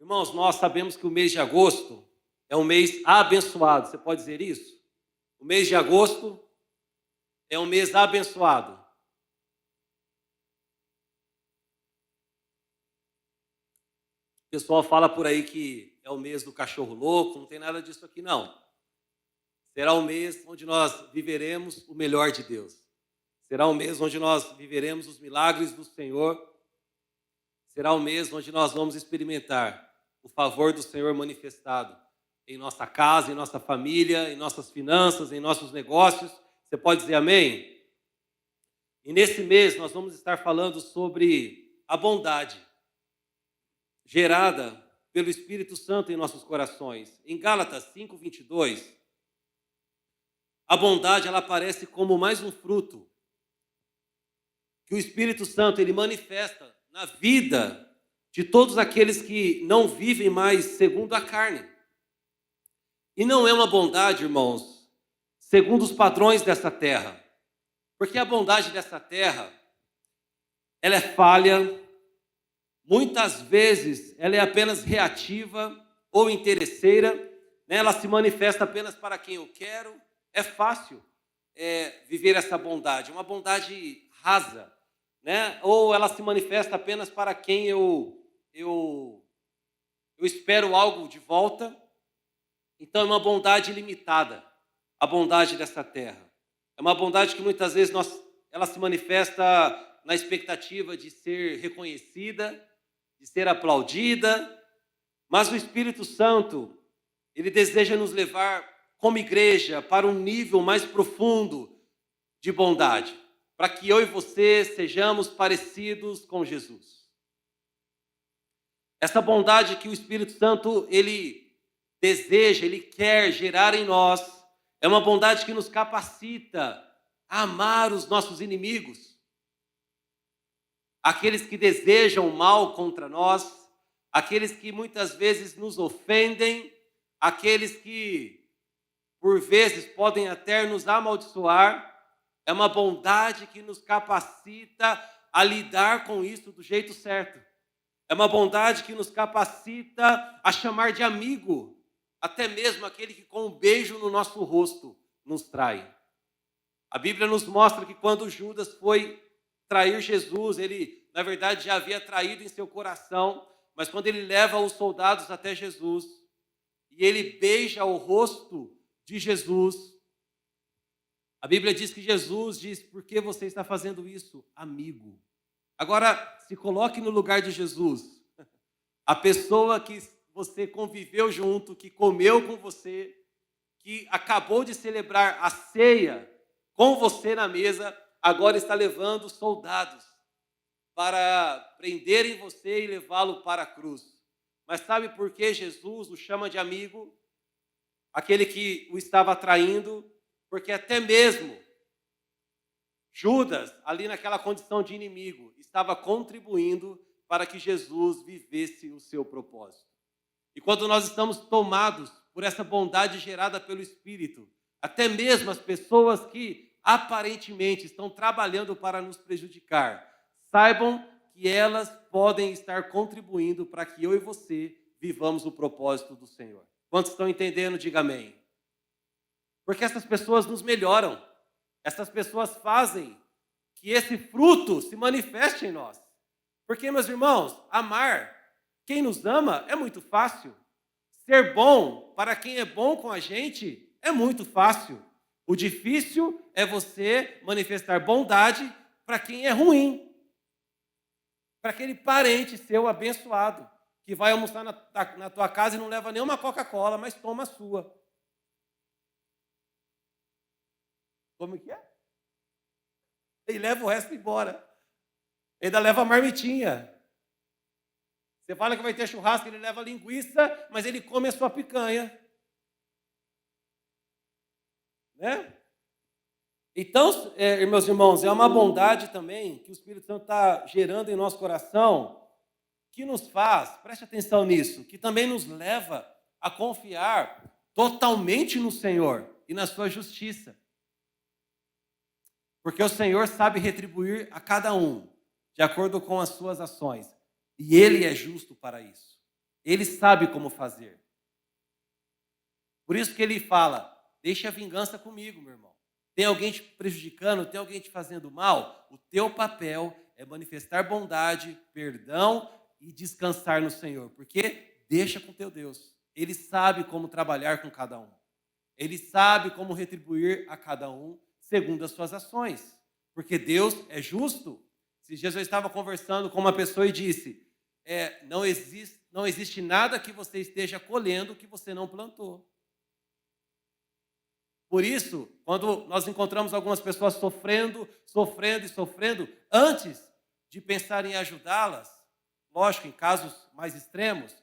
Irmãos, nós sabemos que o mês de agosto é um mês abençoado. Você pode dizer isso? O mês de agosto é um mês abençoado. O pessoal fala por aí que é o mês do cachorro louco, não tem nada disso aqui não. Será um mês onde nós viveremos o melhor de Deus. Será um mês onde nós viveremos os milagres do Senhor. Será um mês onde nós vamos experimentar o favor do Senhor manifestado em nossa casa, em nossa família, em nossas finanças, em nossos negócios. Você pode dizer amém? E nesse mês nós vamos estar falando sobre a bondade gerada pelo Espírito Santo em nossos corações. Em Gálatas 5:22, a bondade ela aparece como mais um fruto que o Espírito Santo ele manifesta na vida de todos aqueles que não vivem mais segundo a carne. E não é uma bondade, irmãos, segundo os padrões dessa terra. Porque a bondade dessa terra, ela é falha, muitas vezes ela é apenas reativa ou interesseira, né? Ela se manifesta apenas para quem eu quero. É fácil viver essa bondade, uma bondade rasa, né? Ou ela se manifesta apenas para quem eu espero algo de volta. Então é uma bondade limitada, a bondade dessa terra. É uma bondade que muitas vezes ela se manifesta na expectativa de ser reconhecida, de ser aplaudida, mas o Espírito Santo, ele deseja nos levar como igreja para um nível mais profundo de bondade, para que eu e você sejamos parecidos com Jesus. Essa bondade que o Espírito Santo, ele deseja, ele quer gerar em nós, é uma bondade que nos capacita a amar os nossos inimigos, aqueles que desejam o mal contra nós, aqueles que muitas vezes nos ofendem, aqueles que por vezes podem até nos amaldiçoar. É uma bondade que nos capacita a lidar com isso do jeito certo. É uma bondade que nos capacita a chamar de amigo até mesmo aquele que com um beijo no nosso rosto nos trai. A Bíblia nos mostra que quando Judas foi trair Jesus, ele na verdade já havia traído em seu coração, mas quando ele leva os soldados até Jesus e ele beija o rosto de Jesus, a Bíblia diz que Jesus diz: por que você está fazendo isso, amigo? Agora, se coloque no lugar de Jesus, a pessoa que você conviveu junto, que comeu com você, que acabou de celebrar a ceia com você na mesa, agora está levando soldados para prenderem você e levá-lo para a cruz. Mas sabe por que Jesus o chama de amigo? Aquele que o estava traindo, porque até mesmo Judas, ali naquela condição de inimigo, estava contribuindo para que Jesus vivesse o seu propósito. E quando nós estamos tomados por essa bondade gerada pelo Espírito, até mesmo as pessoas que aparentemente estão trabalhando para nos prejudicar, saibam que elas podem estar contribuindo para que eu e você vivamos o propósito do Senhor. Quantos estão entendendo? Diga amém. Porque essas pessoas nos melhoram. Essas pessoas fazem que esse fruto se manifeste em nós. Porque, meus irmãos, amar quem nos ama é muito fácil. Ser bom para quem é bom com a gente é muito fácil. O difícil é você manifestar bondade para quem é ruim. Para aquele parente seu abençoado, que vai almoçar na tua casa e não leva nenhuma Coca-Cola, mas toma a sua. Como que é? E leva o resto embora. Ainda leva a marmitinha. Você fala que vai ter churrasco, ele leva linguiça, mas ele come a sua picanha. Né? Então, meus irmãos, é uma bondade também que o Espírito Santo está gerando em nosso coração, que nos faz, preste atenção nisso, que também nos leva a confiar totalmente no Senhor e na sua justiça. Porque o Senhor sabe retribuir a cada um de acordo com as suas ações. E Ele é justo para isso. Ele sabe como fazer. Por isso que ele fala, deixa a vingança comigo, meu irmão. Tem alguém te prejudicando, tem alguém te fazendo mal? O teu papel é manifestar bondade, perdão e descansar no Senhor. Porque deixa com teu Deus. Ele sabe como trabalhar com cada um. Ele sabe como retribuir a cada um segundo as suas ações. Porque Deus é justo. Se Jesus estava conversando com uma pessoa e disse, não existe nada que você esteja colhendo que você não plantou. Por isso, quando nós encontramos algumas pessoas sofrendo, antes de pensar em ajudá-las, lógico, em casos mais extremos,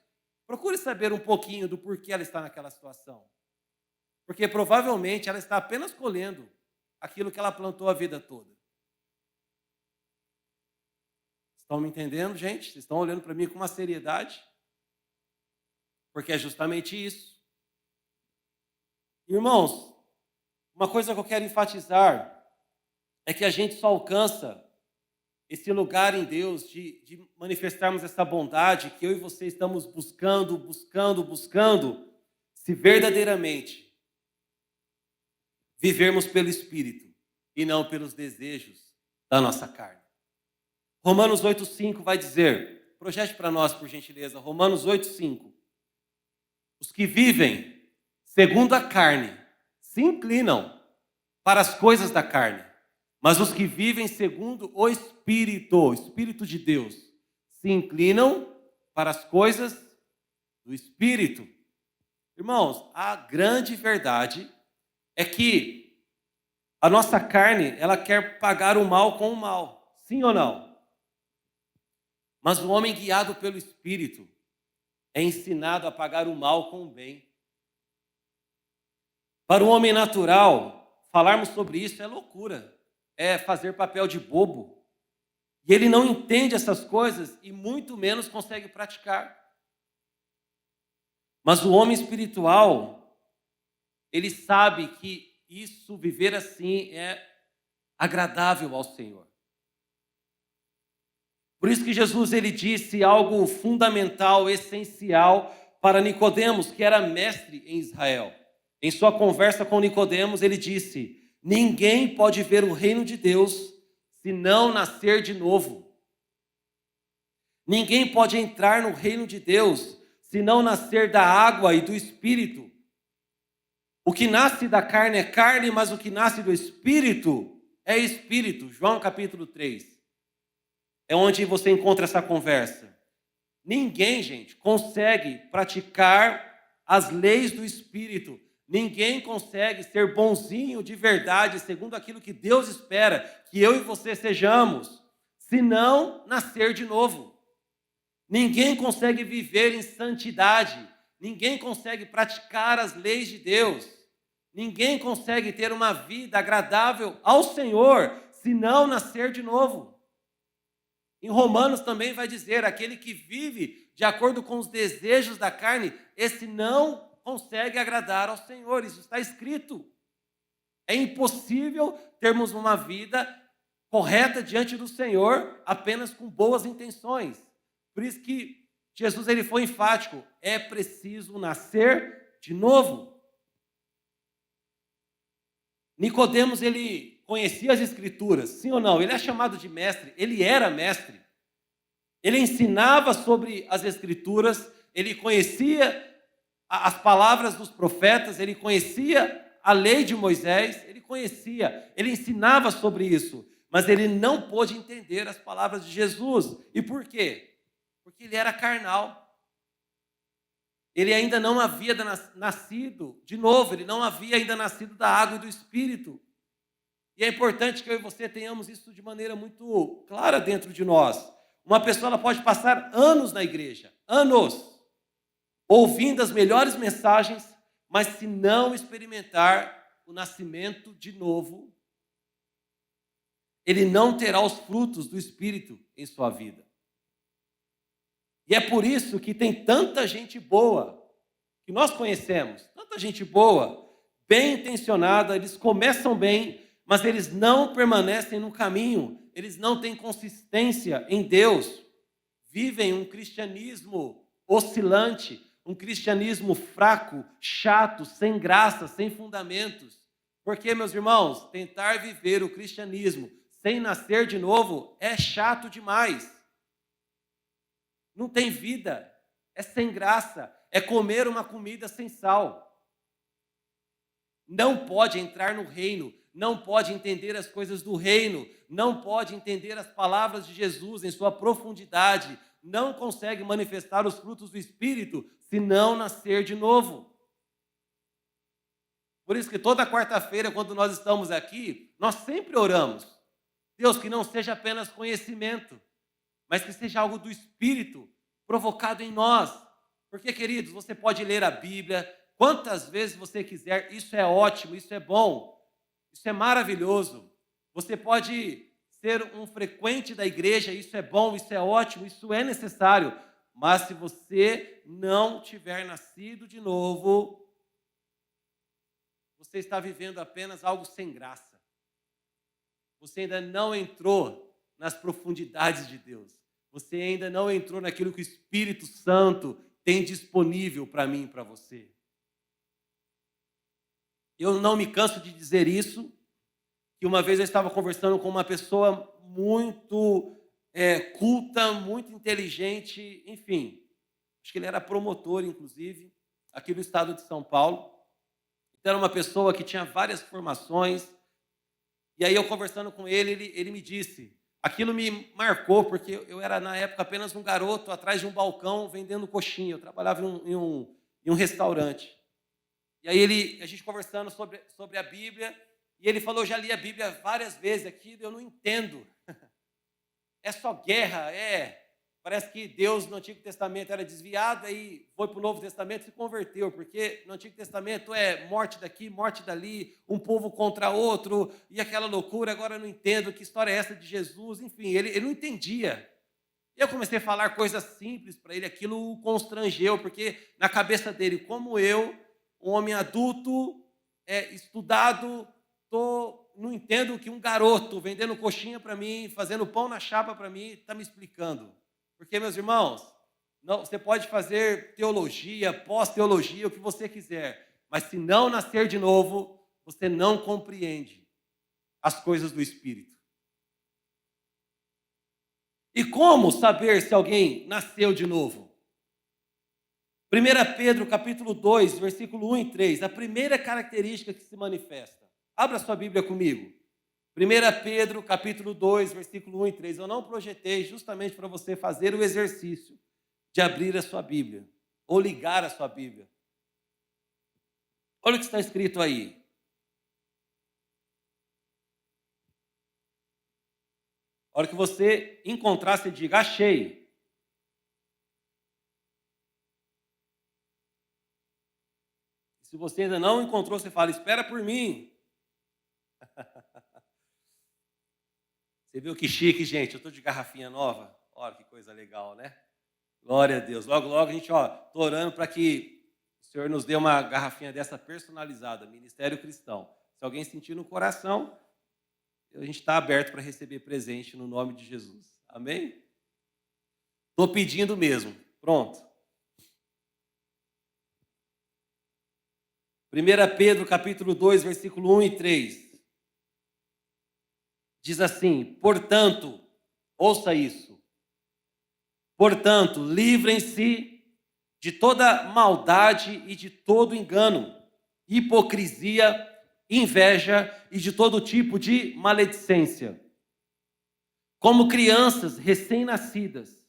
procure saber um pouquinho do porquê ela está naquela situação. Porque provavelmente ela está apenas colhendo aquilo que ela plantou a vida toda. Estão me entendendo, gente? Vocês estão olhando para mim com uma seriedade? Porque é justamente isso. Irmãos, uma coisa que eu quero enfatizar é que a gente só alcança esse lugar em Deus de manifestarmos essa bondade que eu e você estamos buscando, se verdadeiramente vivermos pelo Espírito e não pelos desejos da nossa carne. Romanos 8,5 vai dizer, projete para nós, por gentileza, Romanos 8,5. Os que vivem segundo a carne se inclinam para as coisas da carne, mas os que vivem segundo o Espírito de Deus, se inclinam para as coisas do Espírito. Irmãos, a grande verdade é que a nossa carne, ela quer pagar o mal com o mal, sim ou não? Mas o homem guiado pelo Espírito é ensinado a pagar o mal com o bem. Para o homem natural, falarmos sobre isso é loucura, é fazer papel de bobo. E ele não entende essas coisas e muito menos consegue praticar. Mas o homem espiritual, ele sabe que isso, viver assim, é agradável ao Senhor. Por isso que Jesus ele disse algo fundamental, essencial para Nicodemos, que era mestre em Israel. Em sua conversa com Nicodemos, ele disse: ninguém pode ver o reino de Deus se não nascer de novo. Ninguém pode entrar no reino de Deus se não nascer da água e do Espírito. O que nasce da carne é carne, mas o que nasce do Espírito é Espírito. João capítulo 3. É onde você encontra essa conversa. Ninguém, gente, consegue praticar as leis do Espírito. Ninguém consegue ser bonzinho de verdade, segundo aquilo que Deus espera que eu e você sejamos, se não nascer de novo. Ninguém consegue viver em santidade. Ninguém consegue praticar as leis de Deus. Ninguém consegue ter uma vida agradável ao Senhor, se não nascer de novo. Em Romanos também vai dizer, aquele que vive de acordo com os desejos da carne, esse não consegue agradar ao Senhor. Isso está escrito. É impossível termos uma vida correta diante do Senhor apenas com boas intenções. Por isso que Jesus ele foi enfático, é preciso nascer de novo. Nicodemos ele conhecia as Escrituras, sim ou não? Ele é chamado de mestre, ele era mestre. Ele ensinava sobre as Escrituras, ele conhecia as palavras dos profetas, ele conhecia a lei de Moisés, ele ensinava sobre isso, mas ele não pôde entender as palavras de Jesus. E por quê? Porque ele era carnal. Ele ainda não havia nascido de novo, ele não havia ainda nascido da água e do Espírito. E é importante que eu e você tenhamos isso de maneira muito clara dentro de nós. Uma pessoa ela pode passar anos na igreja, anos, ouvindo as melhores mensagens, mas se não experimentar o nascimento de novo, ele não terá os frutos do Espírito em sua vida. E é por isso que tem tanta gente boa, que nós conhecemos, tanta gente boa, bem intencionada, eles começam bem, mas eles não permanecem no caminho, eles não têm consistência em Deus, vivem um cristianismo oscilante, um cristianismo fraco, chato, sem graça, sem fundamentos. Porque, meus irmãos, tentar viver o cristianismo sem nascer de novo é chato demais. Não tem vida, é sem graça, é comer uma comida sem sal. Não pode entrar no reino, não pode entender as coisas do reino, não pode entender as palavras de Jesus em sua profundidade, não consegue manifestar os frutos do Espírito se não nascer de novo. Por isso que toda quarta-feira, quando nós estamos aqui, nós sempre oramos. Deus, que não seja apenas conhecimento, mas que seja algo do Espírito provocado em nós. Porque, queridos, você pode ler a Bíblia quantas vezes você quiser, isso é ótimo, isso é bom, isso é maravilhoso. Você pode ser um frequente da igreja, isso é bom, isso é ótimo, isso é necessário. Mas se você não tiver nascido de novo, você está vivendo apenas algo sem graça. Você ainda não entrou nas profundidades de Deus. Você ainda não entrou naquilo que o Espírito Santo tem disponível para mim e para você. Eu não me canso de dizer isso, que uma vez eu estava conversando com uma pessoa muito culta, muito inteligente, enfim. Acho que ele era promotor, inclusive, aqui do estado de São Paulo. Então, era uma pessoa que tinha várias formações. E aí, eu conversando com ele me disse, aquilo me marcou, porque eu era, na época, apenas um garoto atrás de um balcão vendendo coxinha. Eu trabalhava em um restaurante. E aí, a gente conversando sobre a Bíblia, e ele falou, eu já li a Bíblia várias vezes aqui, eu não entendo. É só guerra, parece que Deus no Antigo Testamento era desviado, aí foi para o Novo Testamento e se converteu, porque no Antigo Testamento é morte daqui, morte dali, um povo contra outro, e aquela loucura, agora eu não entendo, que história é essa de Jesus, enfim, ele não entendia. E eu comecei a falar coisas simples para ele, aquilo o constrangeu, porque na cabeça dele, como eu, um homem adulto, estudado, não entendo o que um garoto vendendo coxinha para mim, fazendo pão na chapa para mim, está me explicando. Porque, meus irmãos, você pode fazer teologia, pós-teologia, o que você quiser, mas se não nascer de novo, você não compreende as coisas do Espírito. E como saber se alguém nasceu de novo? 1 Pedro, capítulo 2, versículo 1 e 3, a primeira característica que se manifesta. Abra sua Bíblia comigo. 1 Pedro, capítulo 2, versículo 1 e 3. Eu não projetei justamente para você fazer o exercício de abrir a sua Bíblia, ou ligar a sua Bíblia. Olha o que está escrito aí. A hora que você encontrar, você diga, achei. Se você ainda não encontrou, você fala, espera por mim. Você viu que chique, gente? Eu estou de garrafinha nova. Olha que coisa legal, né? Glória a Deus. Logo, logo a gente, estou orando para que o Senhor nos dê uma garrafinha dessa personalizada, Ministério Cristão. Se alguém sentir no coração, a gente está aberto para receber presente no nome de Jesus. Amém? Estou pedindo mesmo. Pronto. 1 Pedro, capítulo 2, versículo 1 e 3. Diz assim, portanto, ouça isso. Portanto, livrem-se de toda maldade e de todo engano, hipocrisia, inveja e de todo tipo de maledicência. Como crianças recém-nascidas,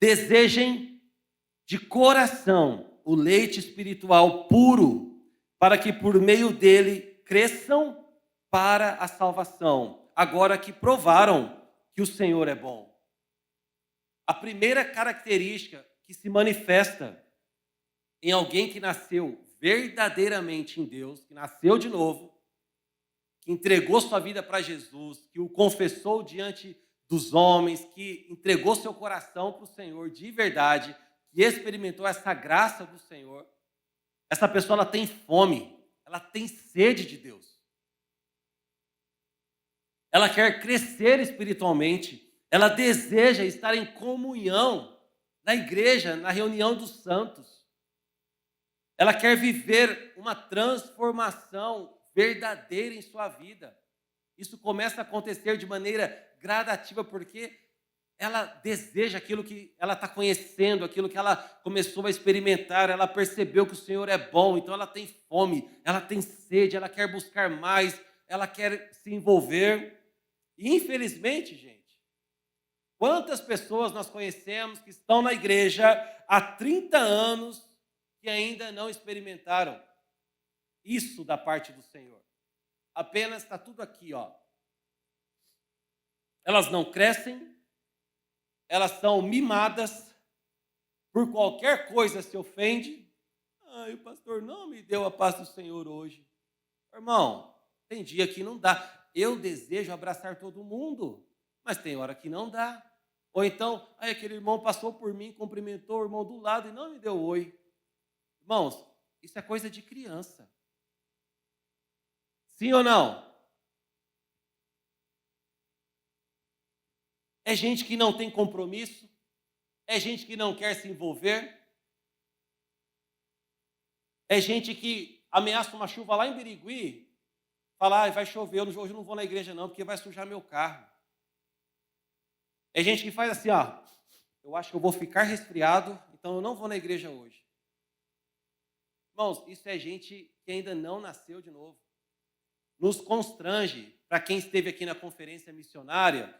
desejem de coração o leite espiritual puro, para que por meio dele cresçam para a salvação, agora que provaram que o Senhor é bom. A primeira característica que se manifesta em alguém que nasceu verdadeiramente em Deus, que nasceu de novo, que entregou sua vida para Jesus, que o confessou diante dos homens, que entregou seu coração para o Senhor de verdade, que experimentou essa graça do Senhor, essa pessoa ela tem fome, ela tem sede de Deus. Ela quer crescer espiritualmente, ela deseja estar em comunhão na igreja, na reunião dos santos. Ela quer viver uma transformação verdadeira em sua vida. Isso começa a acontecer de maneira gradativa, porque ela deseja aquilo que ela está conhecendo, aquilo que ela começou a experimentar, ela percebeu que o Senhor é bom, então ela tem fome, ela tem sede, ela quer buscar mais, ela quer se envolver. E infelizmente, gente, quantas pessoas nós conhecemos que estão na igreja há 30 anos que ainda não experimentaram isso da parte do Senhor? Apenas está tudo aqui, ó. Elas não crescem, elas são mimadas, por qualquer coisa se ofende. Ai, o pastor não me deu a paz do Senhor hoje. Irmão, tem dia que não dá. Eu desejo abraçar todo mundo, mas tem hora que não dá. Ou então, ai, aquele irmão passou por mim, cumprimentou o irmão do lado e não me deu oi. Irmãos, isso é coisa de criança. Sim ou não? É gente que não tem compromisso, é gente que não quer se envolver, é gente que ameaça uma chuva lá em Birigui, fala, vai chover, hoje eu não vou na igreja não, porque vai sujar meu carro. É gente que faz assim, ó, eu acho que eu vou ficar resfriado, então eu não vou na igreja hoje. Irmãos, isso é gente que ainda não nasceu de novo. Nos constrange, para quem esteve aqui na conferência missionária,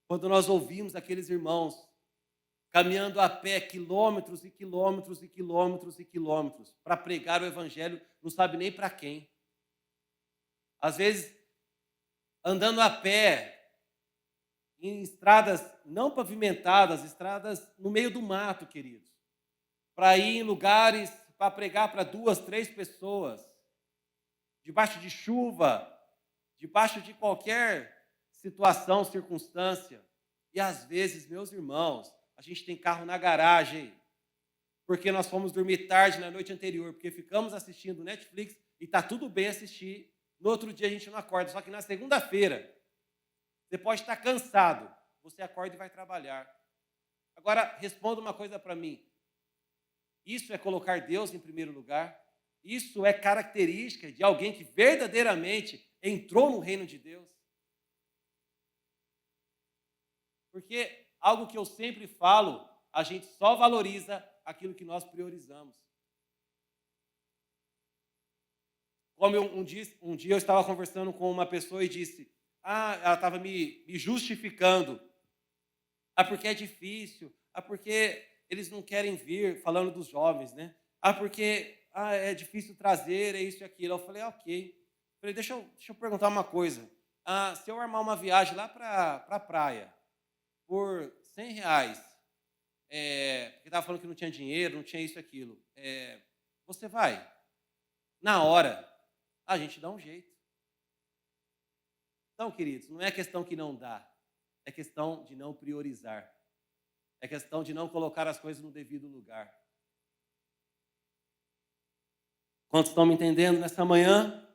quando nós ouvimos aqueles irmãos caminhando a pé quilômetros e quilômetros e quilômetros e quilômetros para pregar o evangelho, não sabe nem para quem. Às vezes, andando a pé, em estradas não pavimentadas, estradas no meio do mato, queridos, para ir em lugares, para pregar para 2, 3 pessoas, debaixo de chuva, debaixo de qualquer situação, circunstância. E às vezes, meus irmãos, a gente tem carro na garagem, porque nós fomos dormir tarde na noite anterior, porque ficamos assistindo Netflix e está tudo bem assistir. No outro dia a gente não acorda, só que na segunda-feira, você pode estar cansado, você acorda e vai trabalhar. Agora, responda uma coisa para mim. Isso é colocar Deus em primeiro lugar? Isso é característica de alguém que verdadeiramente entrou no reino de Deus? Porque algo que eu sempre falo, a gente só valoriza aquilo que nós priorizamos. Como um dia eu estava conversando com uma pessoa e disse, ela estava me justificando. Porque é difícil, porque eles não querem vir, falando dos jovens, né? Porque é difícil trazer, é isso e aquilo. Eu falei, ok. Eu falei, deixa eu perguntar uma coisa. Se eu armar uma viagem lá para a praia, por R$100, porque estava falando que não tinha dinheiro, não tinha isso e aquilo, você vai? Na hora, a gente dá um jeito. Então, queridos, não é questão que não dá, é questão de não priorizar, é questão de não colocar as coisas no devido lugar. Quantos estão me entendendo nessa manhã?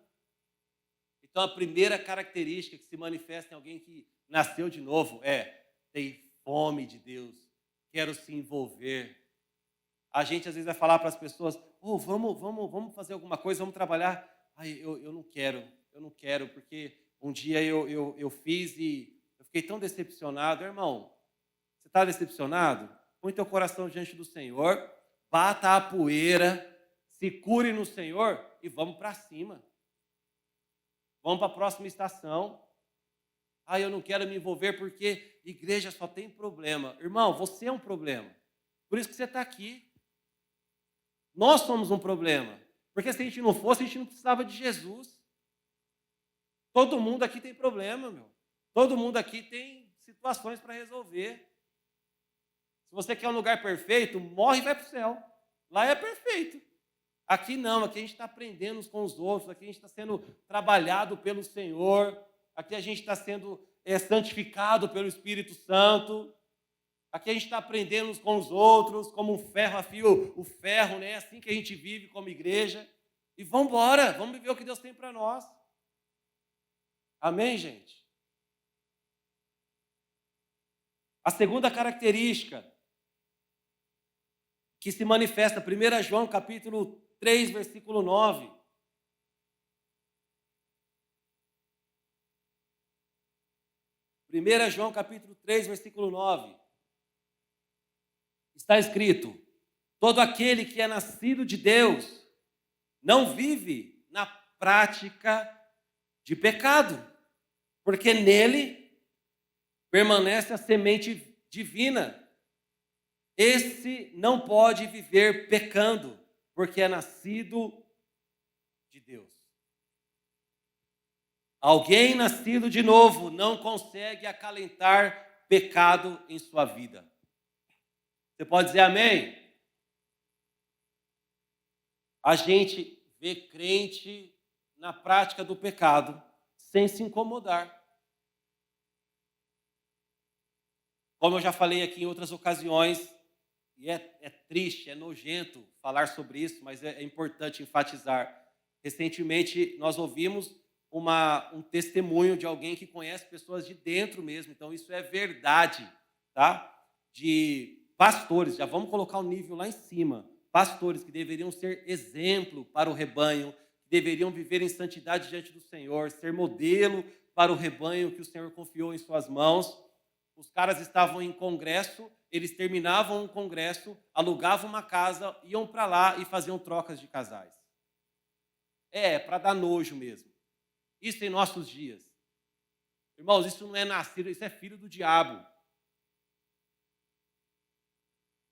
Então, a primeira característica que se manifesta em alguém que nasceu de novo é ter fome de Deus, quero se envolver. A gente às vezes vai falar para as pessoas, vamos fazer alguma coisa, vamos trabalhar. Eu não quero, porque um dia eu fiz e eu fiquei tão decepcionado. Irmão, você está decepcionado? Põe teu coração diante do Senhor, bata a poeira, se cure no Senhor e vamos para cima. Vamos para a próxima estação. Eu não quero me envolver porque igreja só tem problema. Irmão, você é um problema. Por isso que você está aqui. Nós somos um problema. Porque se a gente não fosse, a gente não precisava de Jesus. Todo mundo aqui tem problema, meu. Todo mundo aqui tem situações para resolver. Se você quer um lugar perfeito, morre e vai para o céu. Lá é perfeito. Aqui não, aqui a gente está aprendendo uns com os outros, aqui a gente está sendo trabalhado pelo Senhor, aqui a gente está sendo santificado pelo Espírito Santo, aqui a gente está aprendendo uns com os outros, como um ferro afia o ferro, né? É assim que a gente vive como igreja. E vamos embora, vamos viver o que Deus tem para nós. Amém, gente? A segunda característica que se manifesta, 1 João capítulo 3, versículo 9. João capítulo 3, versículo 9. Está escrito: todo aquele que é nascido de Deus não vive na prática de pecado, porque nele permanece a semente divina. Esse não pode viver pecando, porque é nascido de Deus. Alguém nascido de novo não consegue acalentar pecado em sua vida. Você pode dizer amém? A gente vê crente na prática do pecado sem se incomodar. Como eu já falei aqui em outras ocasiões, e é triste, é nojento falar sobre isso, mas é importante enfatizar. Recentemente nós ouvimos um testemunho de alguém que conhece pessoas de dentro mesmo, então isso é verdade, tá? De pastores, já vamos colocar o nível lá em cima, pastores que deveriam ser exemplo para o rebanho, que deveriam viver em santidade diante do Senhor, ser modelo para o rebanho que o Senhor confiou em suas mãos. Os caras estavam em congresso, eles terminavam o congresso, alugavam uma casa, iam para lá e faziam trocas de casais. Para dar nojo mesmo. Isso em nossos dias. Irmãos, isso não é nascido, isso é filho do diabo.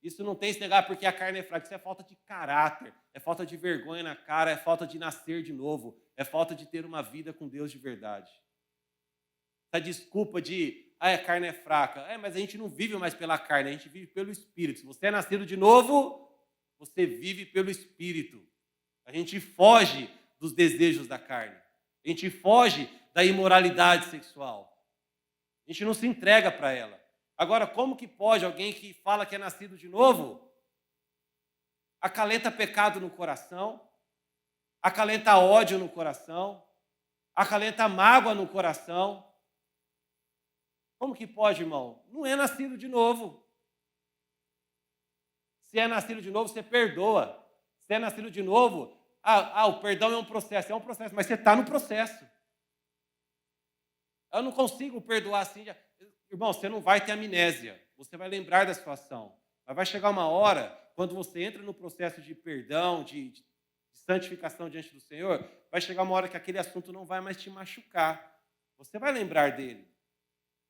Isso não tem esse negócio porque a carne é fraca, isso é falta de caráter, é falta de vergonha na cara, é falta de nascer de novo, é falta de ter uma vida com Deus de verdade. Essa desculpa de, a carne é fraca, mas a gente não vive mais pela carne, a gente vive pelo Espírito. Se você é nascido de novo, você vive pelo Espírito. A gente foge dos desejos da carne, a gente foge da imoralidade sexual, a gente não se entrega para ela. Agora, como que pode alguém que fala que é nascido de novo, acalenta pecado no coração, acalenta ódio no coração, acalenta mágoa no coração? Como que pode, irmão? Não é nascido de novo. Se é nascido de novo, você perdoa. Se é nascido de novo, o perdão é um processo, mas você está no processo. Eu não consigo perdoar assim. Irmão, você não vai ter amnésia, você vai lembrar da situação. Mas vai chegar uma hora, quando você entra no processo de perdão, de santificação diante do Senhor, vai chegar uma hora que aquele assunto não vai mais te machucar. Você vai lembrar dele,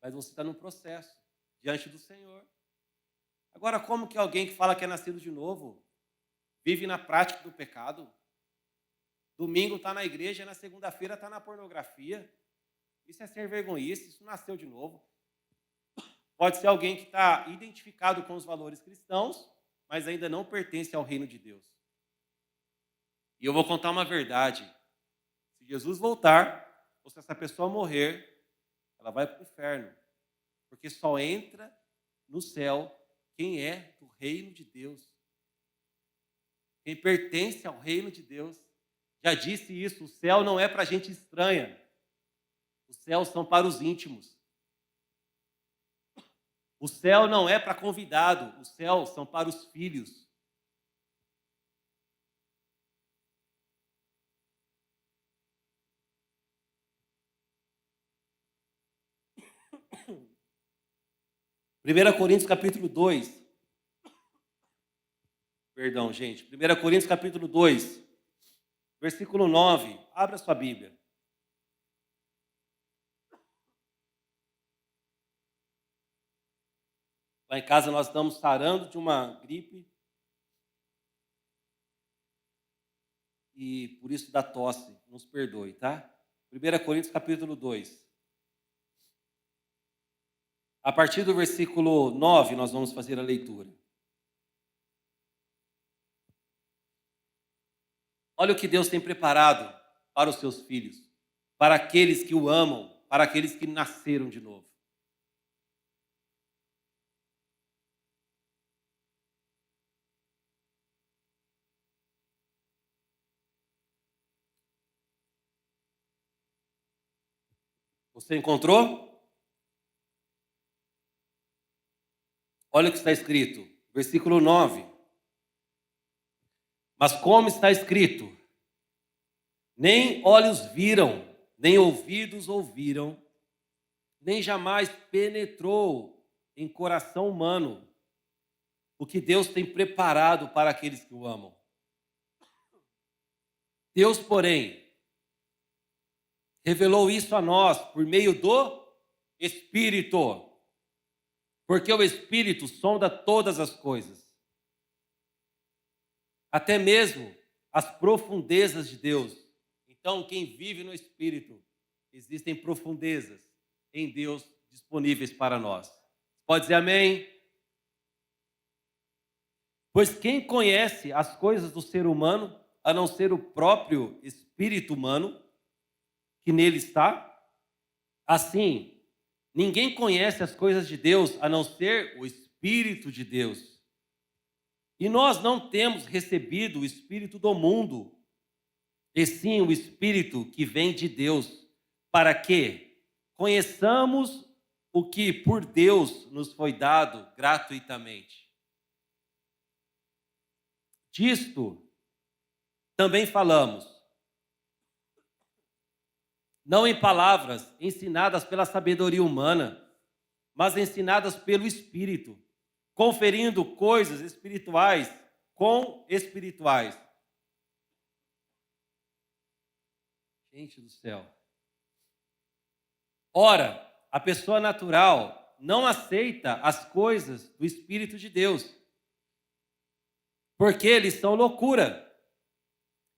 mas você está no processo diante do Senhor. Agora, como que alguém que fala que é nascido de novo vive na prática do pecado? Domingo está na igreja, na segunda-feira está na pornografia. Isso é ser vergonhice, isso nasceu de novo. Pode ser alguém que está identificado com os valores cristãos, mas ainda não pertence ao reino de Deus. E eu vou contar uma verdade. Se Jesus voltar, ou se essa pessoa morrer, ela vai para o inferno. Porque só entra no céu quem é do reino de Deus. Quem pertence ao reino de Deus. Já disse isso, o céu não é para gente estranha. Os céus são para os íntimos. O céu não é para convidado, os céus são para os filhos. Primeira Coríntios capítulo 2. Perdão, gente. 1 Coríntios capítulo 2, versículo 9. Abra sua Bíblia. Lá em casa nós estamos sarando de uma gripe. E por isso da tosse. Nos perdoe, tá? 1 Coríntios capítulo 2. A partir do versículo 9 nós vamos fazer a leitura. Olha o que Deus tem preparado para os seus filhos, para aqueles que o amam, para aqueles que nasceram de novo. Você encontrou? Olha o que está escrito, versículo 9. Mas como está escrito, nem olhos viram, nem ouvidos ouviram, nem jamais penetrou em coração humano o que Deus tem preparado para aqueles que o amam. Deus, porém, revelou isso a nós por meio do Espírito, porque o Espírito sonda todas as coisas, até mesmo as profundezas de Deus. Então, quem vive no Espírito, existem profundezas em Deus disponíveis para nós. Pode dizer amém? Pois quem conhece as coisas do ser humano, a não ser o próprio espírito humano que nele está? Assim, ninguém conhece as coisas de Deus, a não ser o Espírito de Deus. E nós não temos recebido o Espírito do mundo, e sim o Espírito que vem de Deus, para que conheçamos o que por Deus nos foi dado gratuitamente. Disto também falamos, não em palavras ensinadas pela sabedoria humana, mas ensinadas pelo Espírito, conferindo coisas espirituais com espirituais. Gente do céu. Ora, a pessoa natural não aceita as coisas do Espírito de Deus, porque eles são loucura,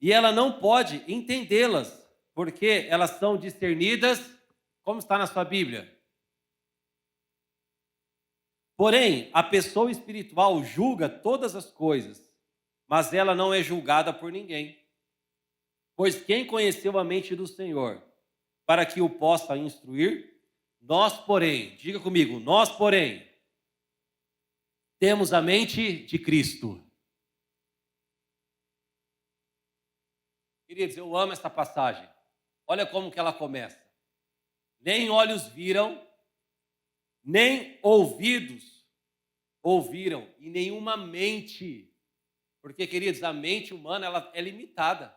e ela não pode entendê-las, porque elas são discernidas, como está na sua Bíblia. Porém, a pessoa espiritual julga todas as coisas, mas ela não é julgada por ninguém. Pois quem conheceu a mente do Senhor, para que o possa instruir? Nós, porém, diga comigo, nós, porém, temos a mente de Cristo. Queridos, eu amo essa passagem. Olha como que ela começa. Nem olhos viram, nem ouvidos ouviram, e nenhuma mente. Porque, queridos, a mente humana ela é limitada.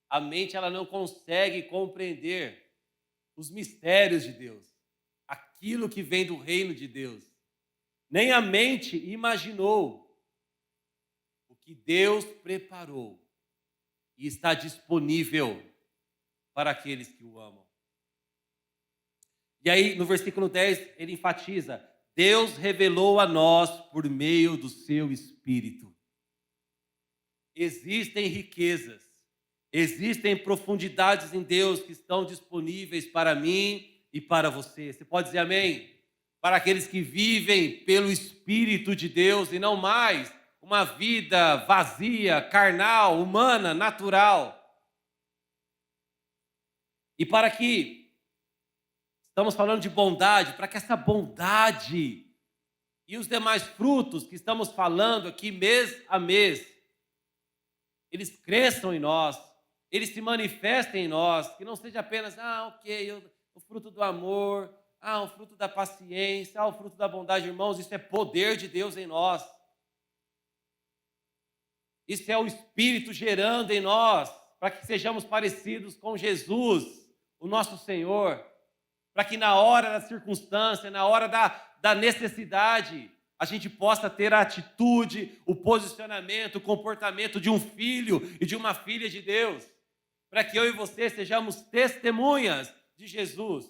A mente ela não consegue compreender os mistérios de Deus, aquilo que vem do reino de Deus. Nem a mente imaginou o que Deus preparou e está disponível para aqueles que o amam. E aí, no versículo 10, ele enfatiza: Deus revelou a nós por meio do seu Espírito. Existem riquezas, existem profundidades em Deus que estão disponíveis para mim e para você. Você pode dizer amém? Para aqueles que vivem pelo Espírito de Deus e não mais uma vida vazia, carnal, humana, natural. E para que, estamos falando de bondade, para que essa bondade e os demais frutos que estamos falando aqui mês a mês, eles cresçam em nós, eles se manifestem em nós, que não seja apenas, o fruto do amor, o fruto da paciência, o fruto da bondade, irmãos, isso é poder de Deus em nós. Isso é o Espírito gerando em nós, para que sejamos parecidos com Jesus, o nosso Senhor, para que na hora da circunstância, na hora da necessidade, a gente possa ter a atitude, o posicionamento, o comportamento de um filho e de uma filha de Deus, para que eu e você sejamos testemunhas de Jesus,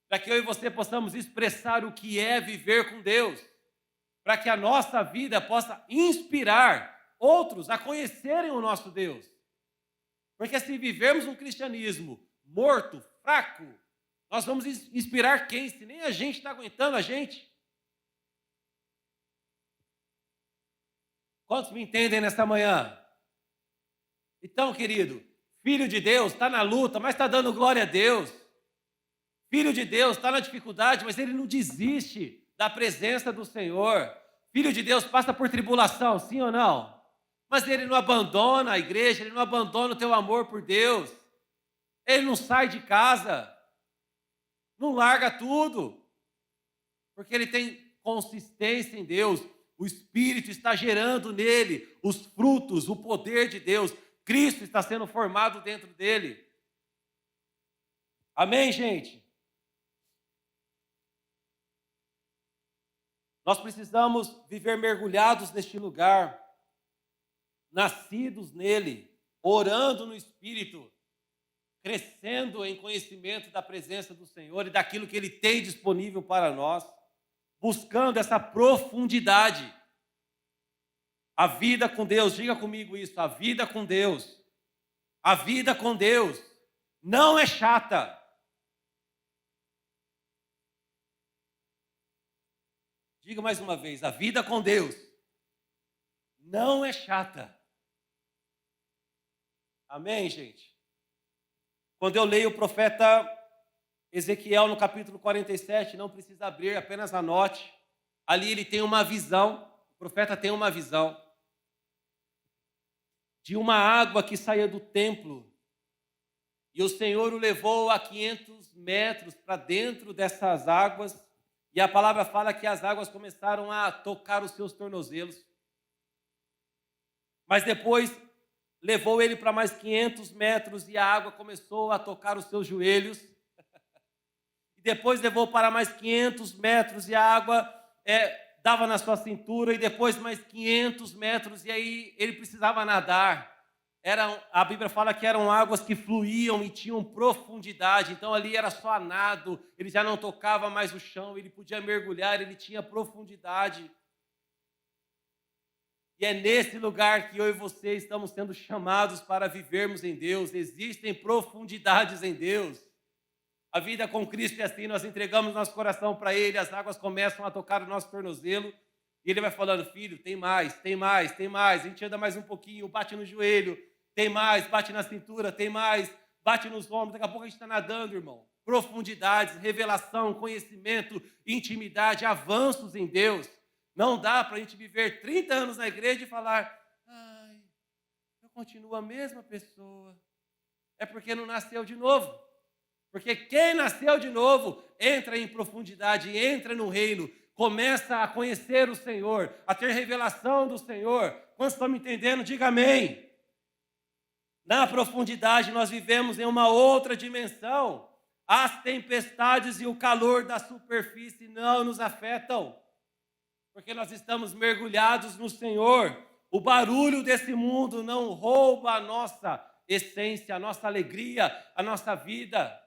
para que eu e você possamos expressar o que é viver com Deus, para que a nossa vida possa inspirar outros a conhecerem o nosso Deus. Porque se vivermos um cristianismo morto, fraco, nós vamos inspirar quem? Se nem a gente está aguentando a gente. Quantos me entendem nesta manhã? Então, querido, filho de Deus está na luta, mas está dando glória a Deus. Filho de Deus está na dificuldade, mas ele não desiste da presença do Senhor. Filho de Deus passa por tribulação, sim ou não? Mas ele não abandona a igreja, ele não abandona o teu amor por Deus. Ele não sai de casa, não larga tudo, porque ele tem consistência em Deus. O Espírito está gerando nele os frutos, o poder de Deus. Cristo está sendo formado dentro dele. Amém, gente? Nós precisamos viver mergulhados neste lugar, nascidos nele, orando no Espírito, crescendo em conhecimento da presença do Senhor e daquilo que Ele tem disponível para nós, buscando essa profundidade. A vida com Deus, diga comigo isso, a vida com Deus. A vida com Deus não é chata. Diga mais uma vez, a vida com Deus não é chata. Amém, gente? Quando eu leio o profeta Ezequiel no capítulo 47, não precisa abrir, apenas anote. Ali ele tem uma visão, o profeta tem uma visão de uma água que saía do templo. E o Senhor o levou a 500 metros para dentro dessas águas. E a palavra fala que as águas começaram a tocar os seus tornozelos. Mas depois levou ele para mais 500 metros e a água começou a tocar os seus joelhos. E depois levou para mais 500 metros e a água dava na sua cintura. E depois mais 500 metros e aí ele precisava nadar. A Bíblia fala que eram águas que fluíam e tinham profundidade. Então ali era só nado, ele já não tocava mais o chão, ele podia mergulhar, ele tinha profundidade. E é nesse lugar que eu e você estamos sendo chamados para vivermos em Deus. Existem profundidades em Deus. A vida com Cristo é assim, nós entregamos nosso coração para Ele, as águas começam a tocar o nosso tornozelo, e Ele vai falando, filho, tem mais, tem mais, tem mais, a gente anda mais um pouquinho, bate no joelho, tem mais, bate na cintura, tem mais, bate nos ombros, daqui a pouco a gente está nadando, irmão. Profundidades, revelação, conhecimento, intimidade, avanços em Deus. Não dá para a gente viver 30 anos na igreja e falar, ai, eu continuo a mesma pessoa. É porque não nasceu de novo. Porque quem nasceu de novo entra em profundidade, entra no reino, começa a conhecer o Senhor, a ter revelação do Senhor. Quantos estão me entendendo? Diga amém. Na profundidade nós vivemos em uma outra dimensão. As tempestades e o calor da superfície não nos afetam, porque nós estamos mergulhados no Senhor. O barulho desse mundo não rouba a nossa essência, a nossa alegria, a nossa vida.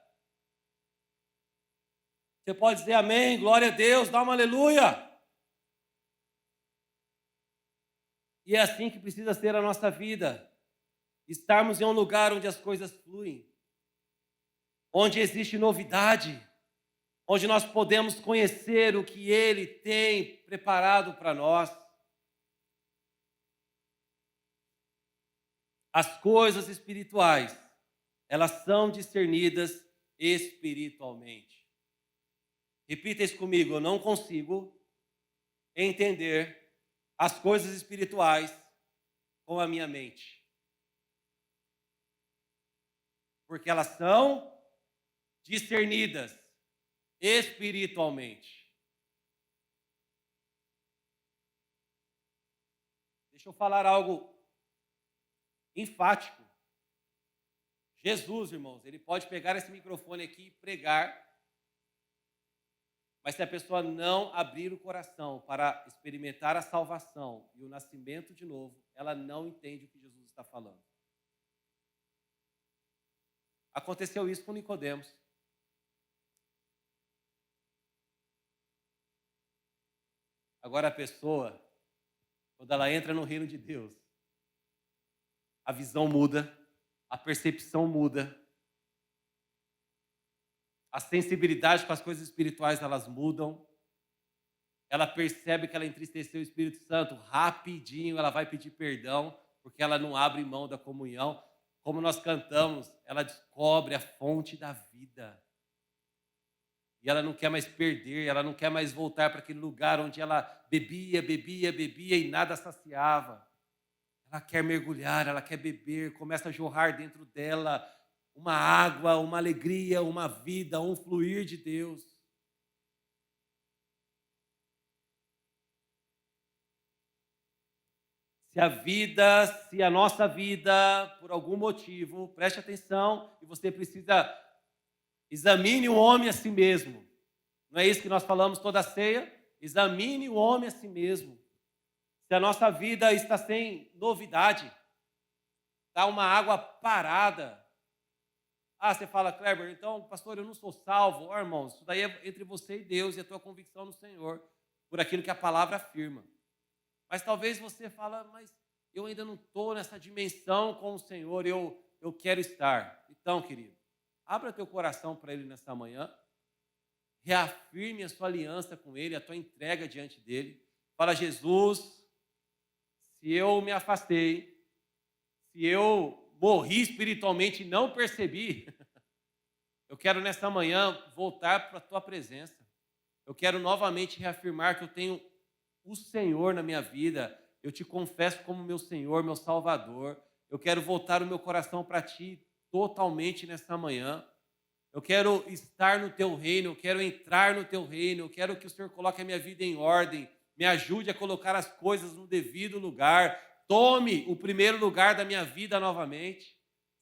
Você pode dizer amém, glória a Deus, dá uma aleluia. E é assim que precisa ser a nossa vida. Estarmos em um lugar onde as coisas fluem, onde existe novidade, onde nós podemos conhecer o que Ele tem preparado para nós. As coisas espirituais, elas são discernidas espiritualmente. Repita isso comigo, eu não consigo entender as coisas espirituais com a minha mente. Porque elas são discernidas espiritualmente. Deixa eu falar algo enfático. Jesus, irmãos, ele pode pegar esse microfone aqui e pregar, mas se a pessoa não abrir o coração para experimentar a salvação e o nascimento de novo, ela não entende o que Jesus está falando. Aconteceu isso com Nicodemos. Agora a pessoa, quando ela entra no reino de Deus, a visão muda, a percepção muda, a sensibilidade com as coisas espirituais elas mudam. Ela percebe que ela entristeceu o Espírito Santo, rapidinho ela vai pedir perdão, porque ela não abre mão da comunhão. Como nós cantamos, ela descobre a fonte da vida. E ela não quer mais perder, ela não quer mais voltar para aquele lugar onde ela bebia e nada saciava. Ela quer mergulhar, ela quer beber, começa a jorrar dentro dela uma água, uma alegria, uma vida, um fluir de Deus. Se a nossa vida, por algum motivo, preste atenção, e você precisa, examine o homem a si mesmo. Não é isso que nós falamos toda a ceia? Examine o homem a si mesmo. Se a nossa vida está sem novidade, está uma água parada. Ah, você fala, Kleber, então, pastor, eu não sou salvo. Oh, irmãos, isso daí é entre você e Deus e a tua convicção no Senhor, por aquilo que a palavra afirma. Mas talvez você fala, mas eu ainda não estou nessa dimensão com o Senhor, eu quero estar. Então, querido, abra teu coração para Ele nessa manhã, reafirme a sua aliança com Ele, a tua entrega diante dEle. Fala, Jesus, se eu me afastei, se eu morri espiritualmente e não percebi, eu quero nessa manhã voltar para a tua presença. Eu quero novamente reafirmar que eu tenho o Senhor na minha vida. Eu te confesso como meu Senhor, meu Salvador. Eu quero voltar o meu coração para ti totalmente nessa manhã. Eu quero estar no teu reino, eu quero entrar no teu reino, eu quero que o Senhor coloque a minha vida em ordem, me ajude a colocar as coisas no devido lugar. Tome o primeiro lugar da minha vida novamente.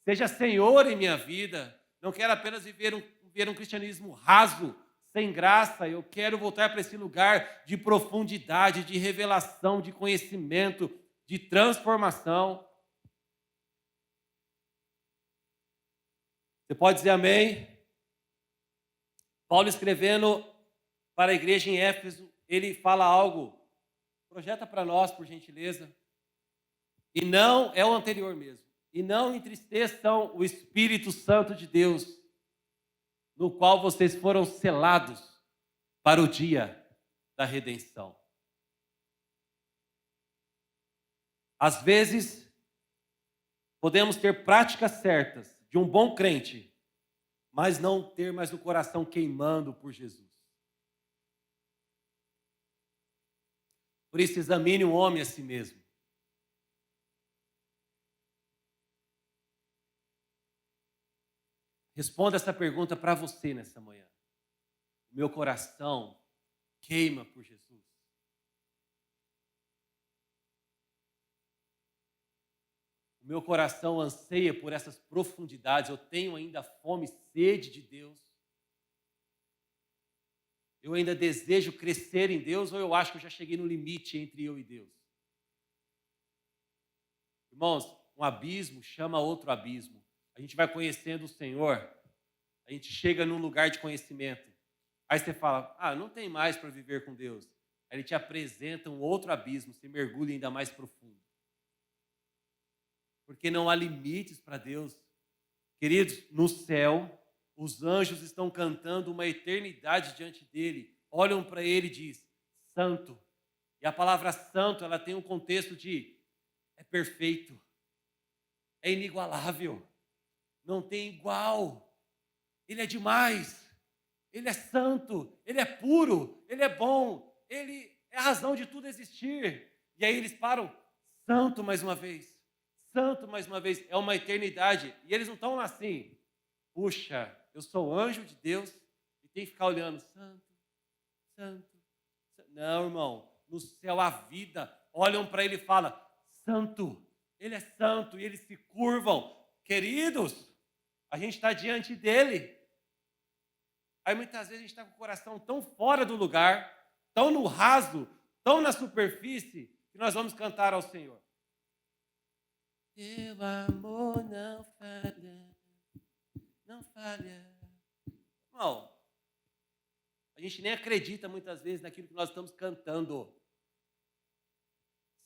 Seja Senhor em minha vida. Não quero apenas viver um cristianismo raso, sem graça. Eu quero voltar para esse lugar de profundidade, de revelação, de conhecimento, de transformação. Você pode dizer amém? Paulo escrevendo para a igreja em Éfeso, ele fala algo. Projeta para nós, por gentileza. E não, é o anterior mesmo. E não entristeçam o Espírito Santo de Deus, no qual vocês foram selados para o dia da redenção. Às vezes, podemos ter práticas certas de um bom crente, mas não ter mais o coração queimando por Jesus. Por isso, examine o homem a si mesmo. Responda essa pergunta para você nessa manhã. O meu coração queima por Jesus. O meu coração anseia por essas profundidades. Eu tenho ainda fome e sede de Deus. Eu ainda desejo crescer em Deus ou eu acho que eu já cheguei no limite entre eu e Deus? Irmãos, um abismo chama outro abismo. A gente vai conhecendo o Senhor, a gente chega num lugar de conhecimento. Aí você fala, não tem mais para viver com Deus. Aí Ele te apresenta um outro abismo, você mergulha ainda mais profundo. Porque não há limites para Deus. Queridos, no céu, os anjos estão cantando uma eternidade diante dele. Olham para ele e diz, santo. E a palavra santo, ela tem um contexto de é perfeito, é inigualável, não tem igual. Ele é demais, ele é santo, ele é puro, ele é bom, ele é a razão de tudo existir. E aí eles param, santo mais uma vez. Santo mais uma vez, é uma eternidade. E eles não estão lá assim, puxa, eu sou anjo de Deus e tem que ficar olhando, santo, santo. Não, irmão, no céu a vida, olham para ele e falam, santo, ele é santo, e eles se curvam. Queridos, a gente está diante dele. Aí muitas vezes a gente está com o coração tão fora do lugar, tão no raso, tão na superfície, que nós vamos cantar ao Senhor. Teu amor não falha, não falha. Irmão, a gente nem acredita muitas vezes naquilo que nós estamos cantando.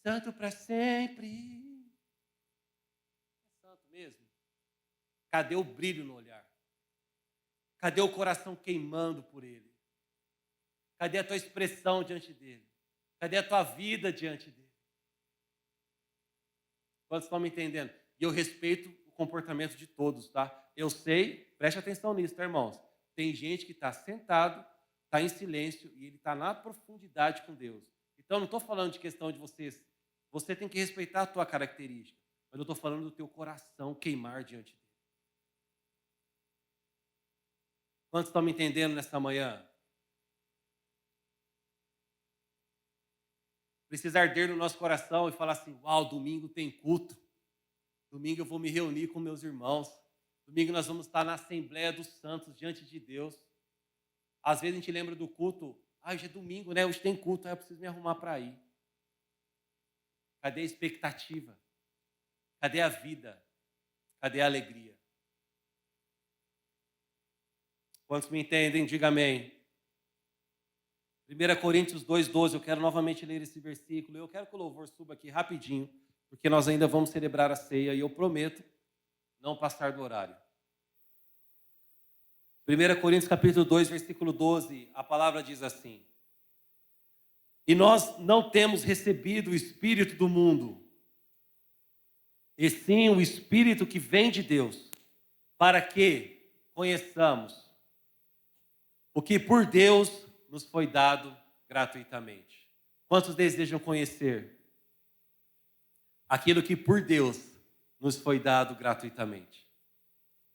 Santo para sempre. É santo mesmo? Cadê o brilho no olhar? Cadê o coração queimando por Ele? Cadê a tua expressão diante dEle? Cadê a tua vida diante dEle? Quantos estão me entendendo? E eu respeito o comportamento de todos, tá? Eu sei, preste atenção nisso, tá, irmãos? Tem gente que está sentado, está em silêncio e ele está na profundidade com Deus. Então, não estou falando de questão de vocês. Você tem que respeitar a tua característica. Mas eu estou falando do teu coração queimar diante dele. Quantos estão me entendendo nesta manhã? precisa arder no nosso coração e falar assim: uau, domingo tem culto. Domingo eu vou me reunir com meus irmãos. Domingo nós vamos estar na Assembleia dos Santos, diante de Deus. Às vezes a gente lembra do culto. Hoje é domingo, né? Hoje tem culto, aí eu preciso me arrumar para ir. Cadê a expectativa? Cadê a vida? Cadê a alegria? Quantos me entendem, diga amém. 1 Coríntios 2,12, eu quero novamente ler esse versículo. Eu quero que o louvor suba aqui rapidinho, porque nós ainda vamos celebrar a ceia e eu prometo não passar do horário. 1 Coríntios capítulo 2, versículo 12, a palavra diz assim: e nós não temos recebido o Espírito do mundo, e sim o Espírito que vem de Deus, para que conheçamos o que por Deus nos foi dado gratuitamente. Quantos desejam conhecer aquilo que por Deus nos foi dado gratuitamente?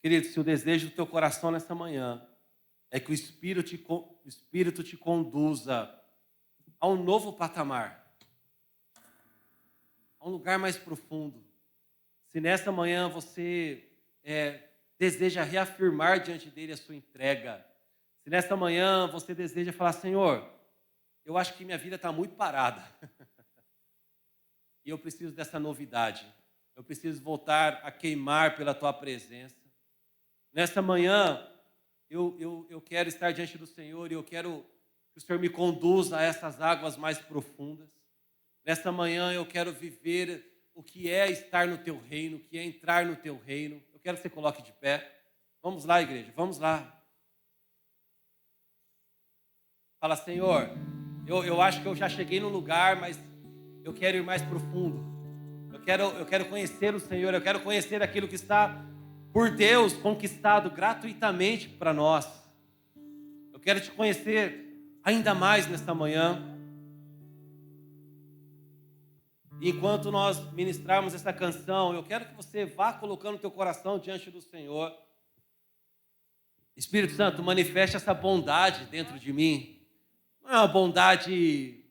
Querido, se o desejo do teu coração nessa manhã é que o Espírito te conduza a um novo patamar, a um lugar mais profundo, se nessa manhã você deseja reafirmar diante dele a sua entrega, se nesta manhã você deseja falar: Senhor, eu acho que minha vida está muito parada e eu preciso dessa novidade, eu preciso voltar a queimar pela Tua presença. Nesta manhã eu quero estar diante do Senhor e eu quero que o Senhor me conduza a essas águas mais profundas. Nesta manhã eu quero viver o que é estar no Teu reino, o que é entrar no Teu reino. Eu quero que você coloque de pé. Vamos lá, igreja, vamos lá. Fala: Senhor, eu acho que eu já cheguei no lugar, mas eu quero ir mais profundo. Eu quero conhecer o Senhor, eu quero conhecer aquilo que está por Deus conquistado gratuitamente para nós. Eu quero te conhecer ainda mais nesta manhã. E enquanto nós ministrarmos essa canção, eu quero que você vá colocando o teu coração diante do Senhor. Espírito Santo, manifeste essa bondade dentro de mim. Não é uma bondade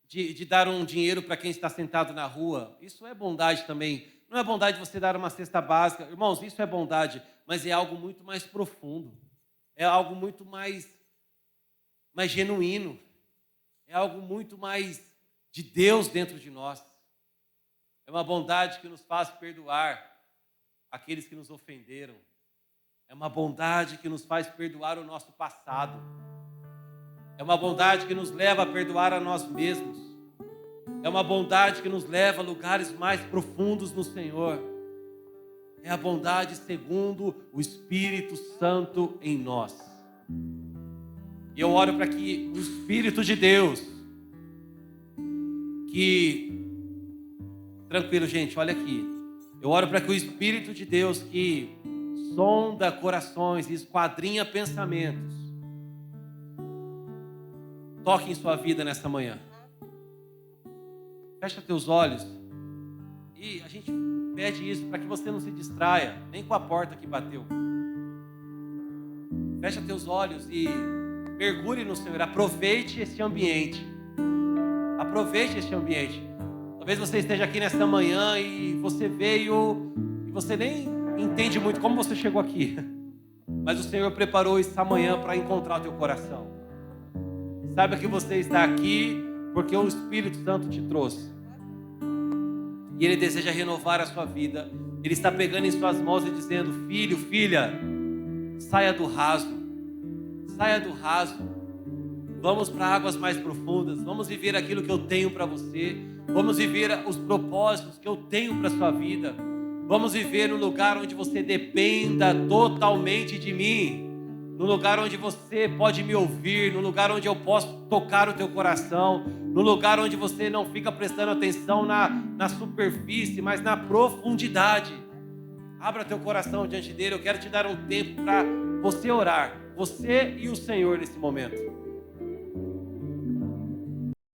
de dar um dinheiro para quem está sentado na rua. Isso é bondade também. Não é bondade você dar uma cesta básica. Irmãos, isso é bondade, mas é algo muito mais profundo. É algo muito mais genuíno. É algo muito mais de Deus dentro de nós. É uma bondade que nos faz perdoar aqueles que nos ofenderam. É uma bondade que nos faz perdoar o nosso passado. É uma bondade que nos leva a perdoar a nós mesmos. É uma bondade que nos leva a lugares mais profundos no Senhor. É a bondade segundo o Espírito Santo em nós. E eu oro para que o Espírito de Deus, tranquilo, gente, olha aqui. Eu oro para que o Espírito de Deus, que sonda corações e esquadrinha pensamentos, toque em sua vida nesta manhã. Fecha teus olhos. E a gente pede isso para que você não se distraia, nem com a porta que bateu. Fecha teus olhos e mergulhe no Senhor. Aproveite esse ambiente. Aproveite esse ambiente. Talvez você esteja aqui nesta manhã e você veio e você nem entende muito como você chegou aqui. Mas o Senhor preparou essa manhã para encontrar o teu coração. Saiba que você está aqui porque o Espírito Santo te trouxe. E Ele deseja renovar a sua vida. Ele está pegando em suas mãos e dizendo: filho, filha, saia do raso. Saia do raso. Vamos para águas mais profundas. Vamos viver aquilo que eu tenho para você. Vamos viver os propósitos que eu tenho para a sua vida. Vamos viver no lugar onde você dependa totalmente de mim. No lugar onde você pode me ouvir, no lugar onde eu posso tocar o teu coração, no lugar onde você não fica prestando atenção na superfície, mas na profundidade. Abra teu coração diante dele. Eu quero te dar um tempo para você orar, você e o Senhor nesse momento.